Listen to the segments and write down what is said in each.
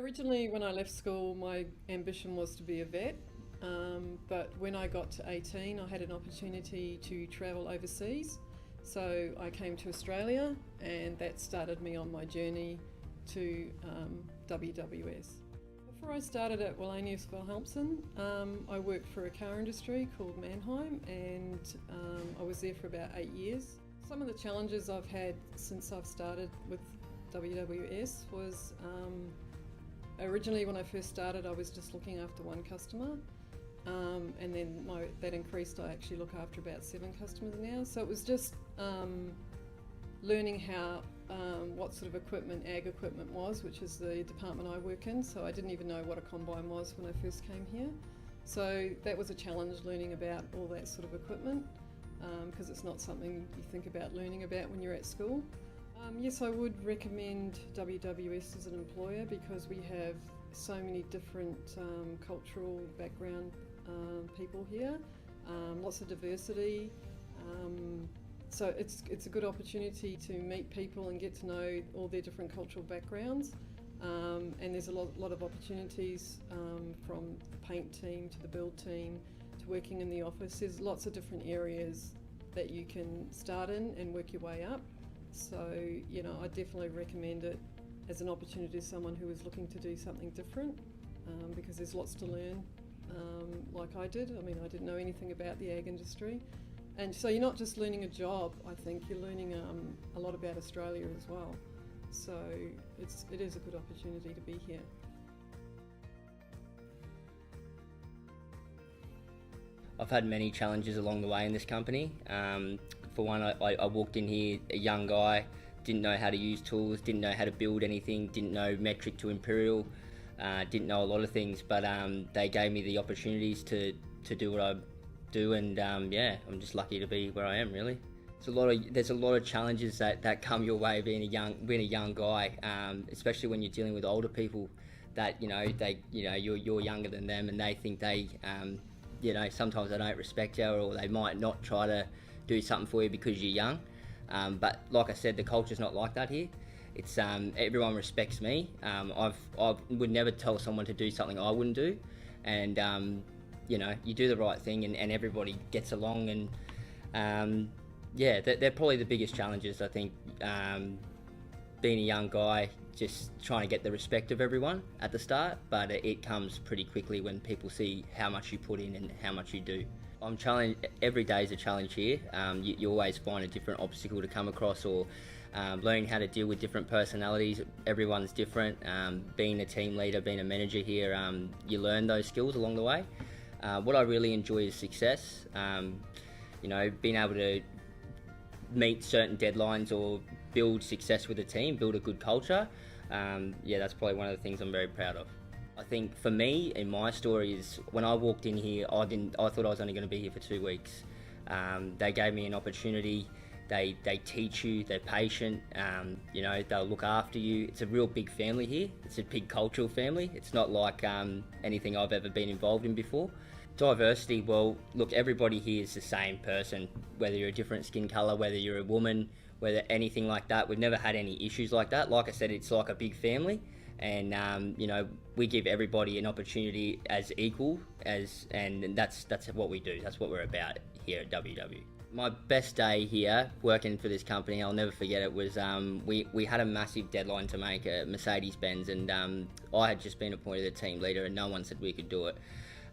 Originally, when I left school, my ambition was to be a vet. But when I got to 18, I had an opportunity to travel overseas. So I came to Australia, and that started me on my journey to WWS. Before I started at Wallenius Wilhelmsen, I worked for a car industry called Mannheim, and I was there for about 8 years. Some of the challenges I've had since I've started with WWS was originally when I first started, I was just looking after one customer, and then that increased. I actually look after about 7 customers now. So it was just learning how what sort of equipment ag equipment was, which is the department I work in. So I didn't even know what a combine was when I first came here. So that was a challenge, learning about all that sort of equipment, because it's not something you think about learning about when you're at school. Yes, I would recommend WWS as an employer because we have so many different cultural background people here, lots of diversity. So it's a good opportunity to meet people and get to know all their different cultural backgrounds. And there's a lot of opportunities from the paint team to the build team to working in the office. There's lots of different areas that you can start in and work your way up. So, I definitely recommend it as an opportunity to someone who is looking to do something different, because there's lots to learn, like I did. I mean, I didn't know anything about the ag industry. And so you're not just learning a job, I think, you're learning a lot about Australia as well. So it is a good opportunity to be here. I've had many challenges along the way in this company. For one, I walked in here a young guy, didn't know how to use tools, didn't know how to build anything, didn't know metric to imperial, didn't know a lot of things, but they gave me the opportunities to do what I do, and I'm just lucky to be where I am, really. There's a lot of challenges that come your way being a young guy, especially when you're dealing with older people that you're younger than them, and they think sometimes they don't respect you, or they might not try to do something for you because you're young. But like I said, the culture's not like that here. It's everyone respects me. I would never tell someone to do something I wouldn't do, and you do the right thing, and everybody gets along. And they're probably the biggest challenges, I think. Being a young guy, just trying to get the respect of everyone at the start, but it comes pretty quickly when people see how much you put in and how much you do. I'm challenged. Every day is a challenge here. You always find a different obstacle to come across, or learning how to deal with different personalities. Everyone's different. Being a team leader, being a manager here, you learn those skills along the way. What I really enjoy is success. Being able to meet certain deadlines or build success with a team, build a good culture. That's probably one of the things I'm very proud of. I think for me, in my story, is when I walked in here, I thought I was only going to be here for 2 weeks. They gave me an opportunity. They teach you, they're patient, they'll look after you. It's a real big family here. It's a big cultural family. It's not like anything I've ever been involved in before. Diversity, well, look, everybody here is the same person, whether you're a different skin colour, whether you're a woman, whether anything like that. We've never had any issues like that. Like I said, it's like a big family, and we give everybody an opportunity as equal and that's what we do. That's what we're about here at WW. My best day here working for this company, I'll never forget it, was we had a massive deadline to make a Mercedes-Benz, and I had just been appointed a team leader, and no one said we could do it.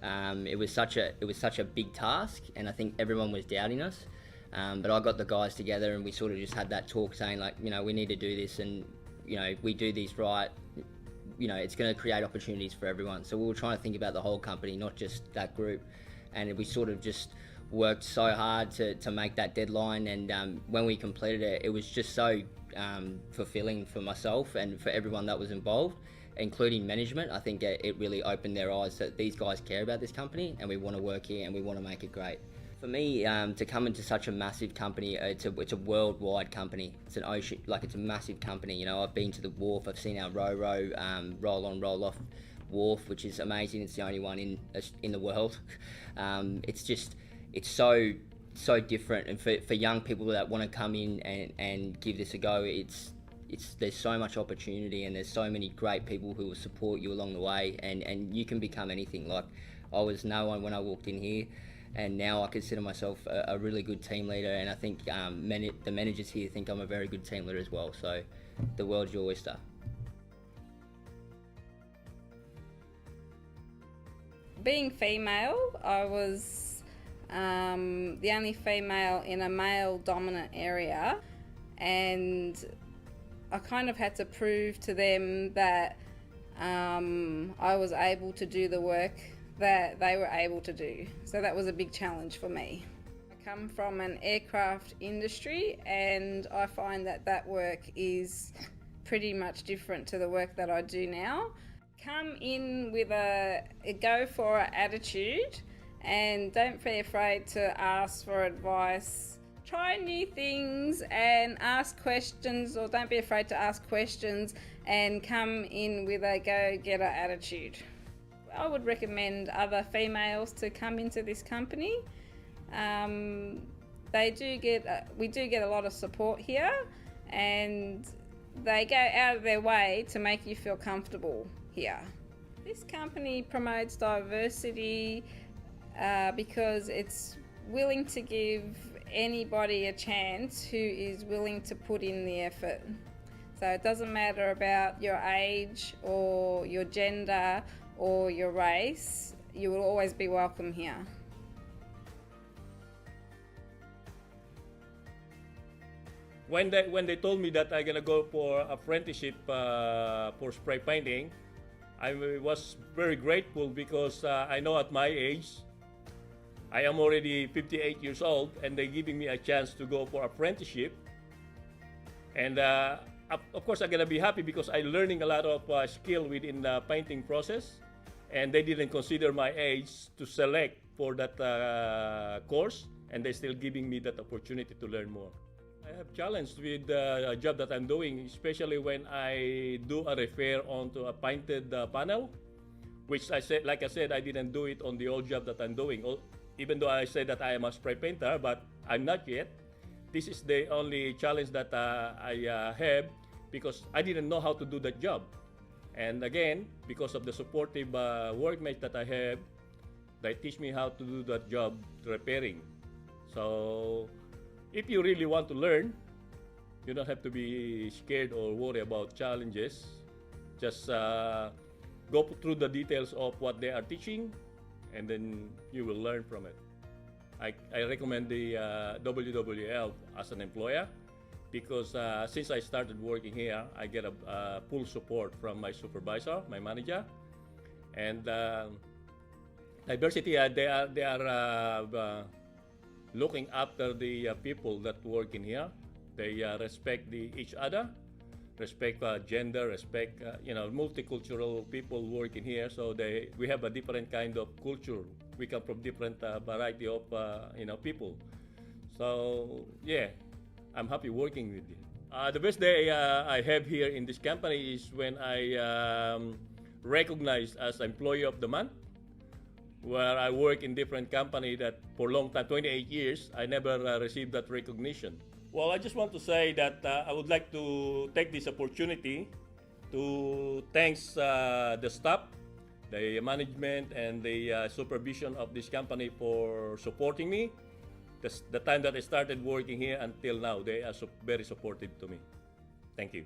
It was such a big task, and I think everyone was doubting us. But I got the guys together, and we sort of just had that talk saying, like, we need to do this, and we do this right, it's going to create opportunities for everyone. So we were trying to think about the whole company, not just that group, and we sort of just worked so hard to make that deadline, and when we completed it, it was just so fulfilling for myself and for everyone that was involved, including management. I think it really opened their eyes that these guys care about this company, and we want to work here, and we want to make it great. For me, to come into such a massive company, it's a worldwide company. It's an ocean, it's a massive company. I've been to the wharf, I've seen our roll on, roll off wharf, which is amazing. It's the only one in the world. It's so different, and for young people that want to come in and give this a go, it's there's so much opportunity, and there's so many great people who will support you along the way, and you can become anything. Like, I was no one when I walked in here, and now I consider myself a really good team leader, and I think the managers here think I'm a very good team leader as well. So the world's your oyster. Being female, I was the only female in a male-dominant area, and I kind of had to prove to them that I was able to do the work that they were able to do. So that was a big challenge for me. I come from an aircraft industry, and I find that work is pretty much different to the work that I do now. Come in with a go for it attitude, and don't be afraid to ask for advice. Try new things and ask questions, or don't be afraid to ask questions, and come in with a go-getter attitude. I would recommend other females to come into this company. We do get a lot of support here, and they go out of their way to make you feel comfortable here. This company promotes diversity because it's willing to give anybody a chance who is willing to put in the effort. So it doesn't matter about your age or your gender or your race, you will always be welcome here. When they told me that I'm gonna go for apprenticeship for spray painting, I was very grateful, because I know at my age, I am already 58 years old, and they're giving me a chance to go for apprenticeship. And of course, I'm gonna be happy because I'm learning a lot of skill within the painting process, and they didn't consider my age to select for that course, and they're still giving me that opportunity to learn more. I have challenged with the job that I'm doing, especially when I do a repair onto a painted panel, which like I said, I didn't do it on the old job that I'm doing. Even though I say that I am a spray painter, but I'm not yet. This is the only challenge that I have, because I didn't know how to do that job. And again, because of the supportive workmates that I have, they teach me how to do that job, repairing. So if you really want to learn, you don't have to be scared or worry about challenges. Just go through the details of what they are teaching, and then you will learn from it. I recommend the WWL as an employer, because since I started working here, I get a full support from my supervisor, my manager, and diversity. They are looking after the people that work in here. They respect each other, respect gender, respect multicultural people working here. So we have a different kind of culture. We come from different variety of people. So yeah, I'm happy working with you. The best day I have here in this company is when I recognized as Employee of the Month, where I work in different company that for a long time, 28 years, I never received that recognition. Well, I just want to say that I would like to take this opportunity to thank the staff, the management, and the supervision of this company for supporting me. The time that I started working here until now, they are very supportive to me. Thank you.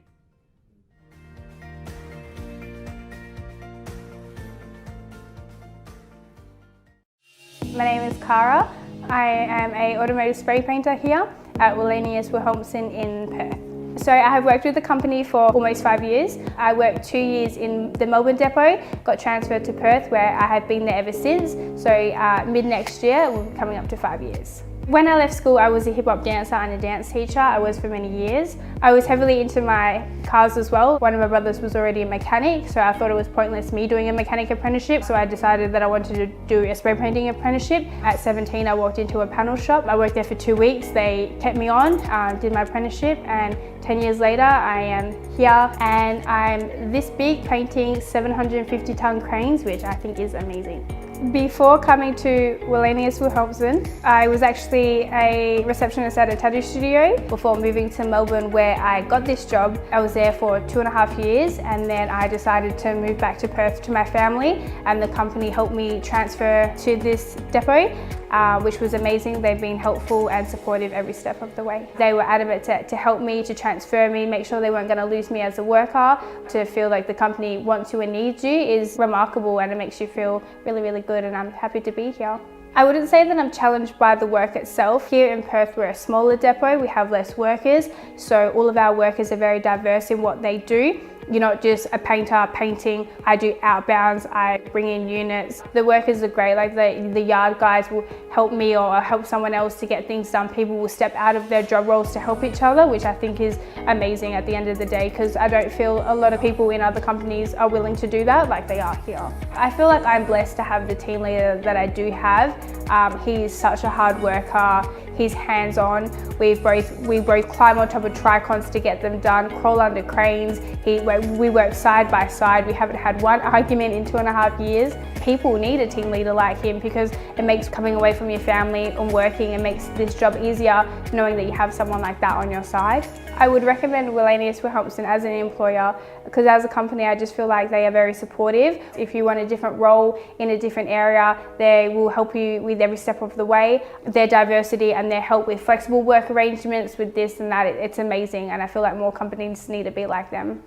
My name is Cara. I am an automotive spray painter here at Wallenius Wilhelmsen in Perth. So I have worked with the company for almost 5 years. I worked 2 years in the Melbourne depot, got transferred to Perth where I have been there ever since. So mid next year, we'll be coming up to 5 years. When I left school, I was a hip hop dancer and a dance teacher. I was for many years. I was heavily into my cars as well. One of my brothers was already a mechanic, so I thought it was pointless me doing a mechanic apprenticeship. So I decided that I wanted to do a spray painting apprenticeship. At 17, I walked into a panel shop. I worked there for 2 weeks. They kept me on, did my apprenticeship, and 10 years later, I am here and I'm this big painting 750-ton cranes, which I think is amazing. Before coming to Wallenius Wilhelmsen, I was actually a receptionist at a tattoo studio before moving to Melbourne, where I got this job. I was there for 2.5 years, and then I decided to move back to Perth to my family, and the company helped me transfer to this depot, which was amazing. They've been helpful and supportive every step of the way. They were adamant to help me, to transfer me, make sure they weren't going to lose me as a worker. To feel like the company wants you and needs you is remarkable, and it makes you feel really, really good, and I'm happy to be here. I wouldn't say that I'm challenged by the work itself. Here in Perth, we're a smaller depot, we have less workers, so all of our workers are very diverse in what they do. You're not just a painter painting. I do outbounds, I bring in units. The workers are great, like the yard guys will help me or help someone else to get things done. People will step out of their job roles to help each other, which I think is amazing at the end of the day, because I don't feel a lot of people in other companies are willing to do that like they are here. I feel like I'm blessed to have the team leader that I do have. He's such a hard worker. He's hands-on. We both climb on top of tricons to get them done, crawl under cranes. We work side by side. We haven't had one argument in 2.5 years. People need a team leader like him, because it makes coming away from your family and working, it makes this job easier knowing that you have someone like that on your side. I would recommend Wallenius Wilhelmsen as an employer, because as a company I just feel like they are very supportive. If you want a different role in a different area, they will help you with every step of the way. Their diversity and their help with flexible work arrangements, with this and that, it's amazing, and I feel like more companies need to be like them.